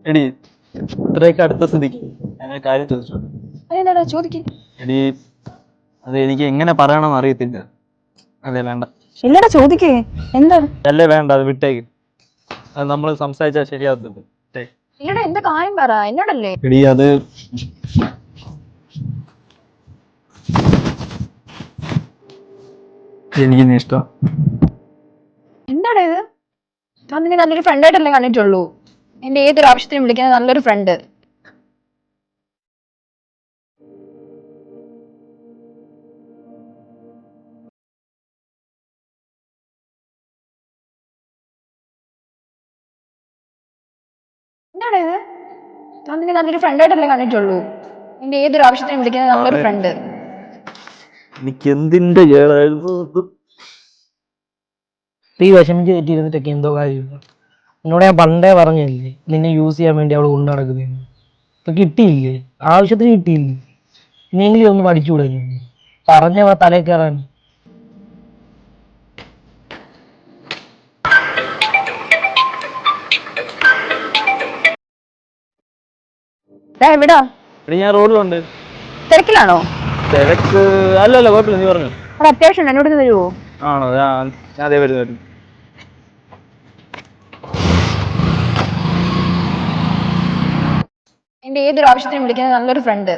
എടി ഇത്രയൊക്കെ അടുത്ത സ്ഥിതിക്ക് ഞാൻ ഒരു കാര്യം ചോദിച്ചു. അതെന്താടാ ചോദിക്ക്. എടി അത് എനിക്ക് എങ്ങനെ പറയണമെന്ന് അറിയത്തില്ല. അതെ വേണ്ട. ഇല്ലടാ ചോദിക്കേ. എന്താണ്? അല്ലേ വേണ്ട, അത് വിട്ടേക്ക്. അത് നമ്മൾ സംസാരിച്ചാൽ ശരിയാവത്തില്ല. ഇല്ലടാ എന്താ കാര്യം പറ, എന്നോടല്ലേ? എടി അത് എനിക്ക് ഇഷ്ടം. എന്താണ് ഇത്? ഞാൻ നിന്നെ നല്ലൊരു ഫ്രണ്ടായിട്ടല്ലേ കണ്ടിട്ടുള്ളൂ. എന്റെ ഏതൊരു ആവശ്യത്തിനും വിളിക്കുന്ന നല്ലൊരു ഫ്രണ്ട്. എന്താണ് ഇത്? ഞാൻ നിന്നെ നല്ലൊരു ഫ്രണ്ടായിട്ടല്ലേ കണ്ടിട്ടുള്ളൂ. എന്റെ ഏതൊരു ആവശ്യത്തിനും വിളിക്കുന്ന നല്ലൊരു ഫ്രണ്ട്. എനിക്ക് എന്തിന്റെ കേടായിരുന്നു. നീ വിഷമിച്ച് തെറ്റിയിരുന്നിട്ടൊക്കെ എന്തോ കാര്യമില്ല. എന്നോട് ഞാൻ പണ്ടേ പറഞ്ഞല്ലേ നിന്നെ യൂസ് ചെയ്യാൻ വേണ്ടി അവൾ കൊണ്ടു നടക്കുന്നതെന്ന്. ഇപ്പൊ കിട്ടിയില്ലേ, ആവശ്യത്തിന് കിട്ടിയില്ലേ. ഇനിയെങ്കിലും ഒന്ന് പഠിച്ചുകൂടെ? പറഞ്ഞ തലേ കയറാൻ. എവിടാ? എടി ഞാൻ റോഡിലുണ്ട്. തിരക്കിലാണോ? തിരക്ക് അല്ലല്ല, കുഴപ്പമില്ല, നീ പറഞ്ഞു. അത് അത്യാവശ്യം എന്നോട് വരുമോ? ആണോ? ഞാൻ അതേ വരുന്നു. എന്റെ ഏതൊരു ആവശ്യത്തിനും വിളിക്കുന്ന നല്ലൊരു ഫ്രണ്ട്.